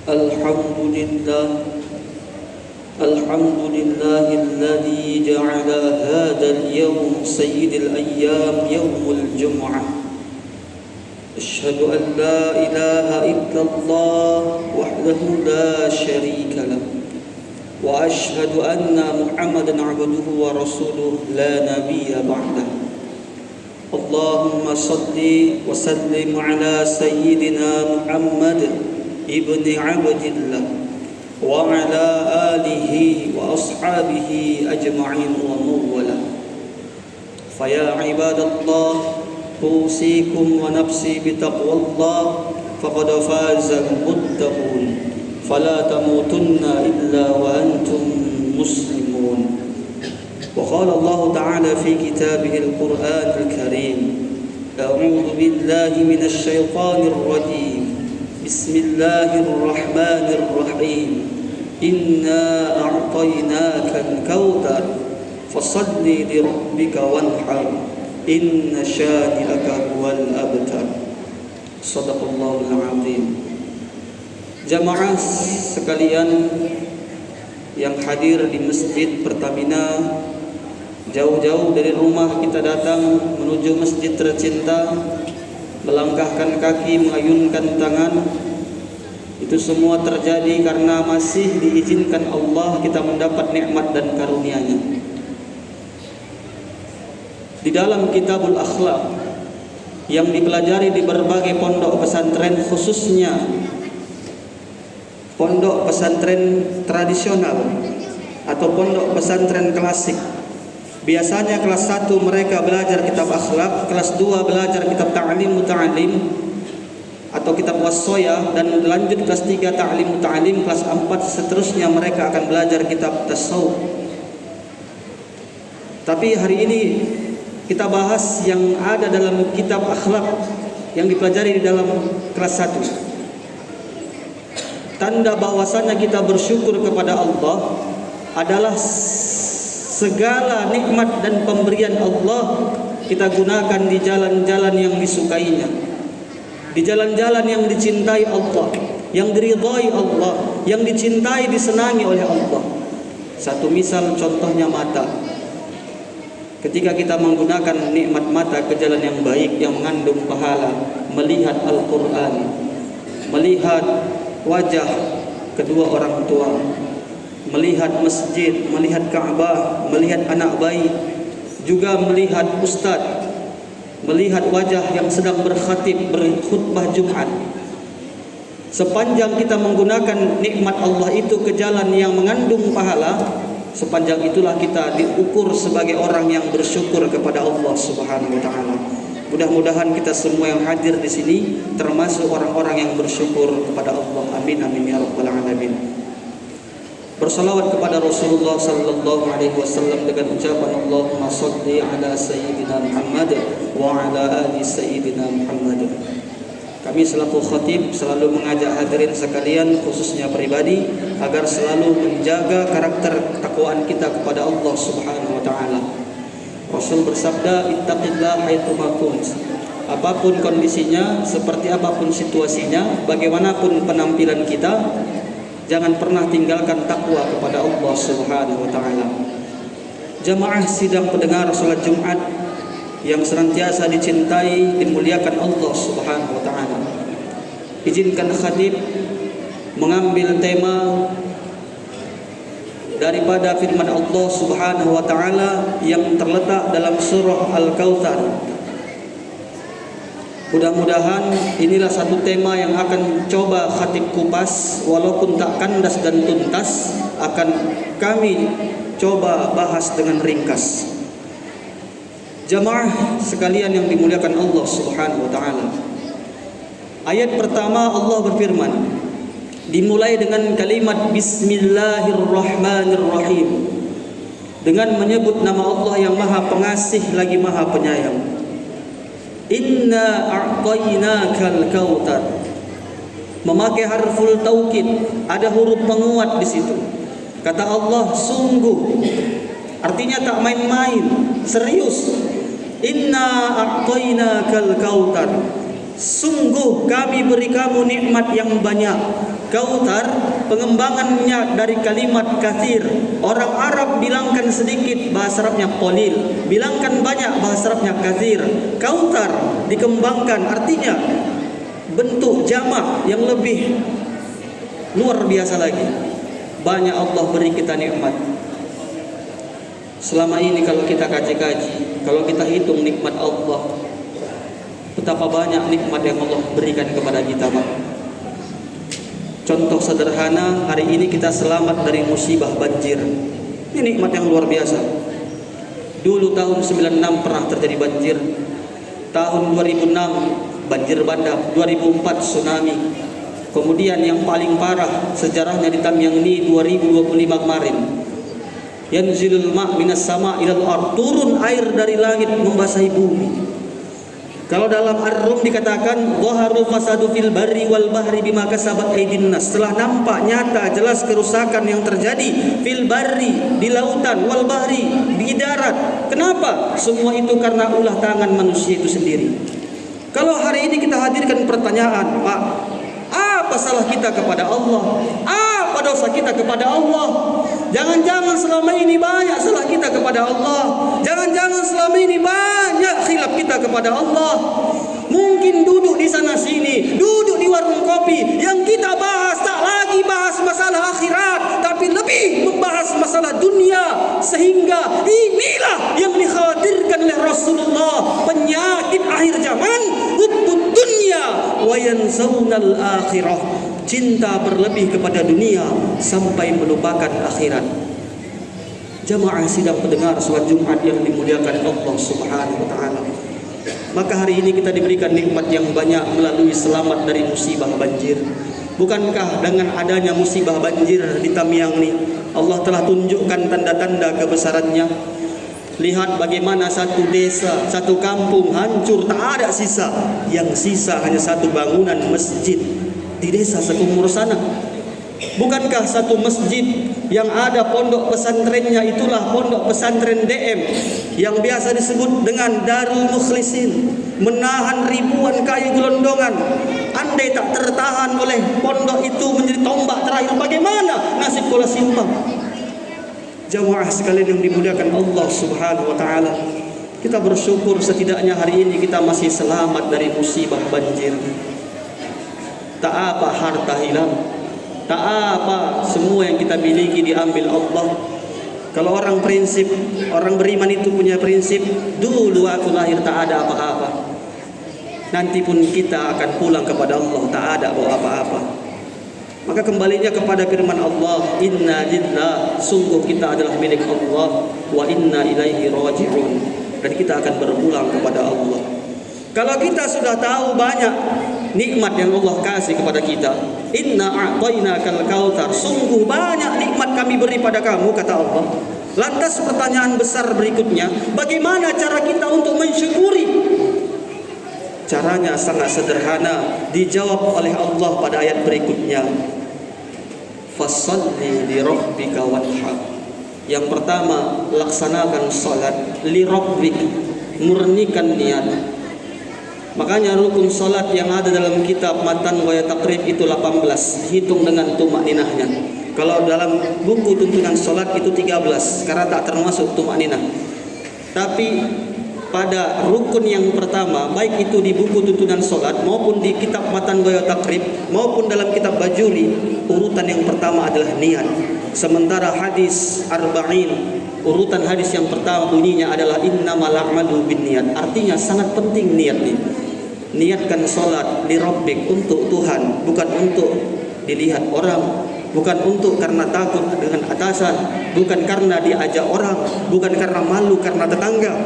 الحمد لله الحمد لله الذي جعل هذا اليوم سيد الأيام يوم الجمعة. أشهد أن لا إله إلا الله وحده لا شريك له، وأشهد أن محمدا عبده ورسوله لا نبي بعده. اللهم صل وسلم على سيدنا محمد ابن عبد الله وعلى آله وأصحابه أجمعين ومن والاه. فيا عباد الله، أوصيكم ونفسي بتقوى الله، فقد فاز المتقون، فلا تموتن إلا وأنتم مسلمون. وقال الله تعالى في كتابه القرآن الكريم: أعوذ بالله من الشيطان الرجيم، بسم الله الرحمن الرحيم، إنا أعطيناك الكوثر فصل لربك وانحر إن شانئك هو الأبتر. صدق الله العظيم. Jamaah sekalian yang hadir di Masjid Pertamina, jauh-jauh dari rumah kita datang menuju masjid tercinta, melangkahkan kaki, mengayunkan tangan. Itu semua terjadi karena masih diizinkan Allah kita mendapat nikmat dan karunia-Nya. Di dalam Kitabul Akhlaq yang dipelajari di berbagai pondok pesantren, khususnya pondok pesantren tradisional atau pondok pesantren klasik, biasanya kelas 1 mereka belajar kitab akhlak, kelas 2 belajar kitab ta'lim muta'alim atau kitab wassoya, dan lanjut kelas 3 ta'lim muta'alim, kelas 4 seterusnya mereka akan belajar kitab tasawuf. Tapi hari ini kita bahas yang ada dalam kitab akhlak yang dipelajari di dalam kelas 1. Tanda bahwasanya kita bersyukur kepada Allah adalah segala nikmat dan pemberian Allah kita gunakan di jalan-jalan yang disukainya, di jalan-jalan yang dicintai Allah, yang diridhai Allah, yang dicintai, disenangi oleh Allah. Satu misal contohnya mata. Ketika kita menggunakan nikmat mata ke jalan yang baik, yang mengandung pahala, melihat Al-Quran, melihat wajah kedua orang tua, melihat masjid, melihat Ka'bah, melihat anak bayi, juga melihat ustaz, melihat wajah yang sedang berkhatib, berkhutbah Jumat. Sepanjang kita menggunakan nikmat Allah itu ke jalan yang mengandung pahala, sepanjang itulah kita diukur sebagai orang yang bersyukur kepada Allah Subhanahu wa taala. Mudah-mudahan kita semua yang hadir di sini termasuk orang-orang yang bersyukur kepada Allah. Amin amin ya rabbal alamin. Bersalawat kepada Rasulullah sallallahu alaihi wasallam dengan ucapan Allahumma shalli ala sayyidina Muhammad wa ala ali sayyidina Muhammad. Kami selaku khatib selalu mengajak hadirin sekalian, khususnya pribadi, agar selalu menjaga karakter ketakwaan kita kepada Allah Subhanahu wa taala. Rasul bersabda, ittaqillah haitsuma kunt. Apapun kondisinya, seperti apapun situasinya, bagaimanapun penampilan kita, jangan pernah tinggalkan takwa kepada Allah Subhanahu wa taala. Jamaah sidang pendengar salat Jumat yang senantiasa dicintai, dimuliakan Allah Subhanahu wa taala. Izinkan khatib mengambil tema daripada firman Allah Subhanahu wa taala yang terletak dalam surah Al-Kautsar. Mudah-mudahan inilah satu tema yang akan coba khatib kupas, walaupun tak kandas dan tuntas, akan kami coba bahas dengan ringkas. Jamaah sekalian yang dimuliakan Allah Subhanahu wa taala. Ayat pertama Allah berfirman, dimulai dengan kalimat Bismillahirrahmanirrahim, dengan menyebut nama Allah yang Maha Pengasih lagi Maha Penyayang. Inna a'tainakal kautsar, memakai harful taukid, ada huruf penguat di situ. Kata Allah sungguh, artinya tak main-main, serius. Inna a'tainakal kautsar, sungguh kami beri kamu nikmat yang banyak. Kautsar pengembangannya dari kalimat katsir. Orang Arab bilangkan sedikit, bahasa Arabnya qalil. Bilangkan banyak, bahasa Arabnya katsir. Kautsar dikembangkan, artinya bentuk jamak yang lebih luar biasa lagi. Banyak Allah beri kita nikmat. Selama ini kalau kita kaji-kaji, kalau kita hitung nikmat Allah, betapa banyak nikmat yang Allah berikan kepada kita, Pak. Contoh sederhana, hari ini kita selamat dari musibah banjir. Ini nikmat yang luar biasa. Dulu tahun 96 pernah terjadi banjir. Tahun 2006 banjir bandang, 2004 tsunami. Kemudian yang paling parah sejarahnya di Tamyangni 2025 kemarin. Yanzilul ma' minas sama' ilal ard, turun air dari langit membasahi bumi. Kalau dalam Ar-Rum dikatakan dhaharul fasadu fil barri wal bahri bima kasabat aydin nas. Setelah nampak nyata jelas kerusakan yang terjadi fil barri, di lautan, wal bahri, di darat. Kenapa? Semua itu karena ulah tangan manusia itu sendiri. Kalau hari ini kita hadirkan pertanyaan, Pak, apa salah kita kepada Allah? Apa dosa kita kepada Allah? Jangan-jangan selama ini banyak salah kita kepada Allah. Jangan-jangan selama ini banyak khilaf kita kepada Allah. Mungkin duduk di sana sini, duduk di warung kopi, yang kita bahas tak lagi bahas masalah akhirat, tapi lebih membahas masalah dunia. Sehingga inilah yang dikhawatirkan oleh Rasulullah, penyakit akhir zaman, hubbud dunya wa yansawunal akhirah. Cinta berlebih kepada dunia sampai melupakan akhirat. Jamaah sidang pendengar salat Jumat yang dimuliakan Allah Subhanahu wa taala. Maka hari ini kita diberikan nikmat yang banyak melalui selamat dari musibah banjir. Bukankah dengan adanya musibah banjir di Tamyangni, Allah telah tunjukkan tanda-tanda kebesarannya? Lihat bagaimana satu desa, satu kampung hancur, tak ada sisa. Yang sisa hanya satu bangunan masjid di desa sekumur sana. Bukankah satu masjid yang ada pondok pesantrennya itulah pondok pesantren DM yang biasa disebut dengan Darul Mukhlisin, menahan ribuan kayu gelondongan. Andai tak tertahan oleh pondok itu menjadi tombak terakhir, bagaimana nasib Kuala Simpang? Jamaah sekalian yang dimuliakan Allah Subhanahu wa taala, kita bersyukur setidaknya hari ini kita masih selamat dari musibah banjir. Tak apa harta hilang, tak apa semua yang kita miliki diambil Allah. Kalau orang prinsip, orang beriman itu punya prinsip, dulu aku lahir tak ada apa-apa, nanti pun kita akan pulang kepada Allah tak ada bawa apa-apa. Maka kembalinya kepada firman Allah, inna lillah, sungguh kita adalah milik Allah, wa inna ilaihi raji'un, dan kita akan berpulang kepada Allah. Kalau kita sudah tahu banyak nikmat yang Allah kasih kepada kita, inna a'tainakal kautsar, sungguh banyak nikmat kami beri pada kamu, kata Allah. Lantas pertanyaan besar berikutnya, bagaimana cara kita untuk mensyukuri? Caranya sangat sederhana, dijawab oleh Allah pada ayat berikutnya, fassalli li rabbika wanhar. Yang pertama, laksanakan salat li rabbik, murnikan niat. Makanya rukun salat yang ada dalam kitab Matan wa Taqrib itu 18, dihitung dengan tumakninahnya. Kalau dalam buku tuntunan salat itu 13, karena tak termasuk tumakninah. Tapi pada rukun yang pertama, baik itu di buku tuntunan salat maupun di kitab Matan wa Taqrib maupun dalam kitab Bajuri, urutan yang pertama adalah niat. Sementara hadis arba'in, urutan hadis yang pertama bunyinya adalah innamal a'malu binniyat. Artinya sangat penting niat ini. Niatkan salat li rabbik, untuk Tuhan, bukan untuk dilihat orang, bukan untuk karena takut dengan atasan, bukan karena diajak orang, bukan karena malu karena tetangga,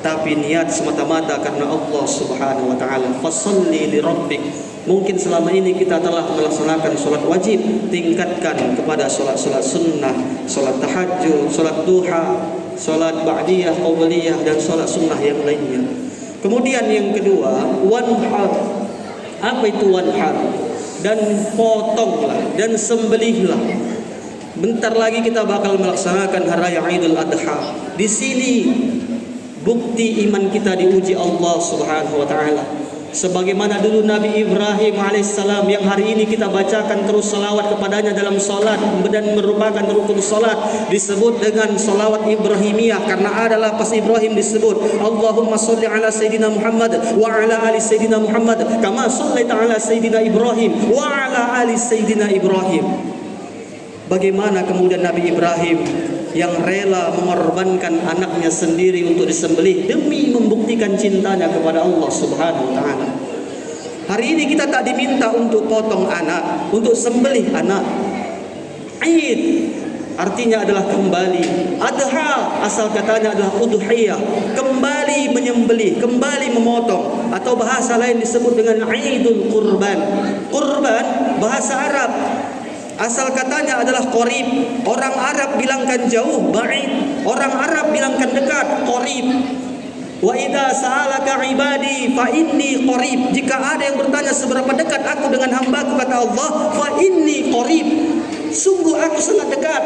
tapi niat semata-mata karena Allah Subhanahu wa taala. Fasholli li rabbik. Mungkin selama ini kita telah melaksanakan salat wajib, tingkatkan kepada salat-salat sunnah, salat tahajud, salat duha, salat ba'diyah, qabliyah, dan salat sunnah yang lainnya. Kemudian yang kedua, wanhar. Apa itu wanhar? Dan potonglah dan sembelihlah. Bentar lagi kita bakal melaksanakan hari raya Idul Adha. Di sini bukti iman kita diuji Allah Subhanahu wa taala. Sebagaimana dulu Nabi Ibrahim alaihissalam yang hari ini kita bacakan terus salawat kepadanya dalam salat dan merupakan rukun salat, disebut dengan salawat Ibrahimiyah karena ada lapas Ibrahim disebut. Allahumma sholli ala Sayyidina Muhammad wa ala ali Sayyidina Muhammad kama shallaita ala Sayyidina Ibrahim wa ala ali Sayyidina Ibrahim. Bagaimana kemudian Nabi Ibrahim yang rela mengorbankan anaknya sendiri untuk disembelih demi membuktikan cintanya kepada Allah Subhanahu wa taala. Hari ini kita tak diminta untuk potong anak, untuk sembelih anak. Aid artinya adalah kembali. Adha asal katanya adalah udhiyah, kembali menyembelih, kembali memotong, atau bahasa lain disebut dengan Aidul Qurban. Qurban bahasa Arab asal katanya adalah qarib. Orang Arab bilangkan jauh, ba'id. Orang Arab bilangkan dekat, qarib. Wa idza sa'alaka ibadi fa inni qarib. Jika ada yang bertanya seberapa dekat aku dengan hamba-Ku, kata Allah, fa inni qarib. Sungguh aku sangat dekat.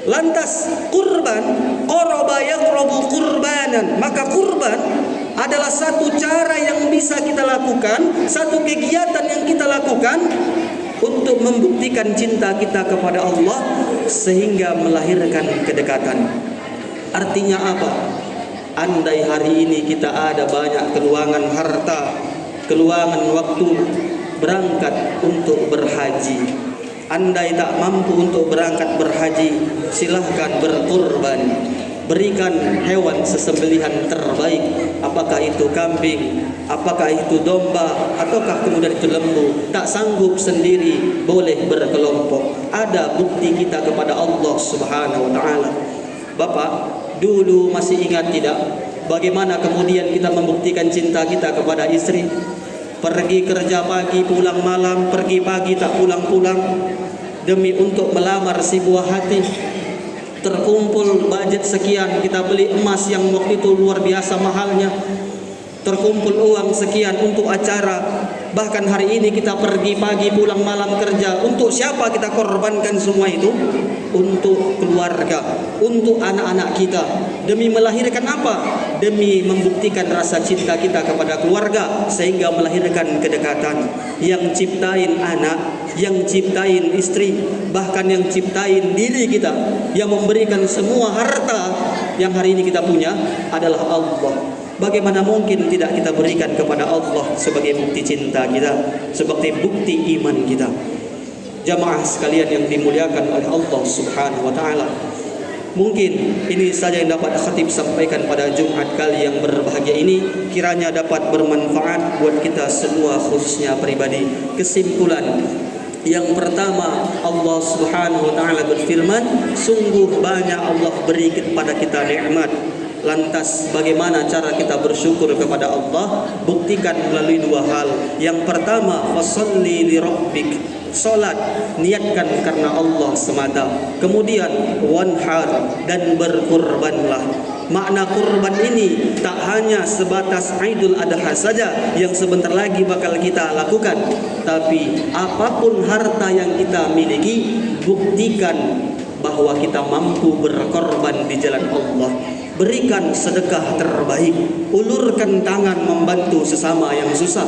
Lantas kurban, qaraba yaqrabu qurbanan. Maka kurban adalah satu cara yang bisa kita lakukan, satu kegiatan yang kita lakukan untuk membuktikan cinta kita kepada Allah sehingga melahirkan kedekatan. Artinya apa? Andai hari ini kita ada banyak keluangan harta, keluangan waktu berangkat untuk berhaji. Andai tak mampu untuk berangkat berhaji, silahkan berkurban. Berikan hewan sesembelihan terbaik, apakah itu kambing, apakah itu domba, ataukah kemudian itu lembu. Tak sanggup sendiri, boleh berkelompok. Ada bukti kita kepada Allah Subhanahu wa taala. Bapak, dulu masih ingat tidak bagaimana kemudian kita membuktikan cinta kita kepada istri? Pergi kerja pagi, pulang malam, pergi pagi tak pulang-pulang demi untuk melamar si buah hati. Terkumpul budget sekian, kita beli emas yang waktu itu luar biasa mahalnya. Terkumpul uang sekian untuk acara. Bahkan hari ini kita pergi pagi pulang malam kerja. Untuk siapa kita korbankan semua itu? Untuk keluarga, untuk anak-anak kita. Demi melahirkan apa? Demi membuktikan rasa cinta kita kepada keluarga sehingga melahirkan kedekatan. Yang ciptain anak, yang ciptain istri, bahkan yang ciptain diri kita, yang memberikan semua harta yang hari ini kita punya adalah Allah. Bagaimana mungkin tidak kita berikan kepada Allah sebagai bukti cinta kita, sebagai bukti iman kita? Jamaah sekalian yang dimuliakan oleh Allah Subhanahu wa taala. Mungkin ini saja yang dapat khatib sampaikan pada Jumat kali yang berbahagia ini, kiranya dapat bermanfaat buat kita semua khususnya pribadi. Kesimpulan yang pertama, Allah Subhanahu wa taala berfirman, sungguh banyak Allah beri kepada kita nikmat. Lantas bagaimana cara kita bersyukur kepada Allah? Buktikan melalui dua hal. Yang pertama, fasholli li rabbik, salat niatkan karena Allah semata. Kemudian wanhar, dan berkurbanlah. Makna kurban ini tak hanya sebatas Idul Adha saja yang sebentar lagi bakal kita lakukan, tapi apapun harta yang kita miliki, buktikan bahwa kita mampu berkorban di jalan Allah. Berikan sedekah terbaik, ulurkan tangan membantu sesama yang susah.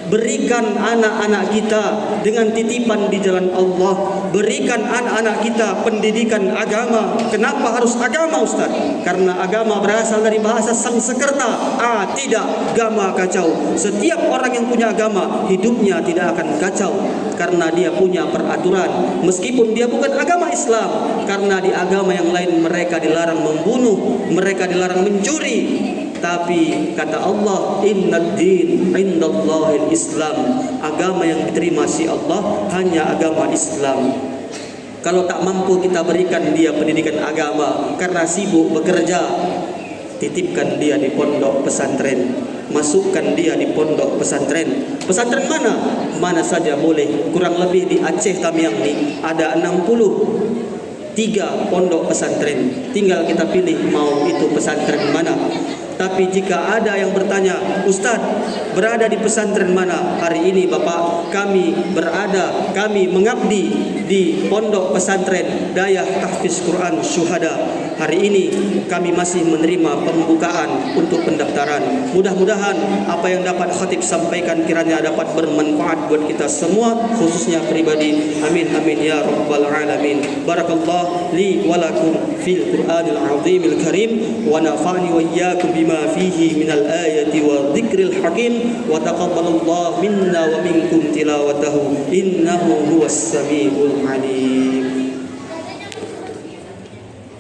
Berikan anak-anak kita dengan titipan di jalan Allah. Berikan anak-anak kita pendidikan agama. Kenapa harus agama, Ustaz? Karena agama berasal dari bahasa Sanskerta. Tidak, agama kacau. Setiap orang yang punya agama, hidupnya tidak akan kacau karena dia punya peraturan. Meskipun dia bukan agama Islam, karena di agama yang lain mereka dilarang membunuh, mereka dilarang mencuri. Tapi kata Allah, innad din indallahil Islam. Agama yang diterima si Allah hanya agama Islam. Kalau tak mampu kita berikan dia pendidikan agama karena sibuk bekerja, titipkan dia di pondok pesantren. Masukkan dia di pondok pesantren. Pesantren mana? Mana saja boleh. Kurang lebih di Aceh Tamiang ini ada 63 pondok pesantren. Tinggal kita pilih mau itu pesantren mana. Tapi jika ada yang bertanya, Ustaz, berada di pesantren mana? Hari ini Bapak, kami berada, kami mengabdi di Pondok Pesantren Dayah Tahfiz Quran Syuhada. Hari ini kami masih menerima pembukaan untuk pendaftaran. Mudah-mudahan apa yang dapat khatib sampaikan kiranya dapat bermanfaat buat kita semua, khususnya pribadi. Amin amin ya rabbal alamin. Barakallahu li wa lakum fil Qur'anil azimil karim wa nafa'ni wa iyyakum bima fihi minal ayati wa dzikril hakim wa taqabbalallahu minna wa minkum tilawatahu innahu huwas samiul alim.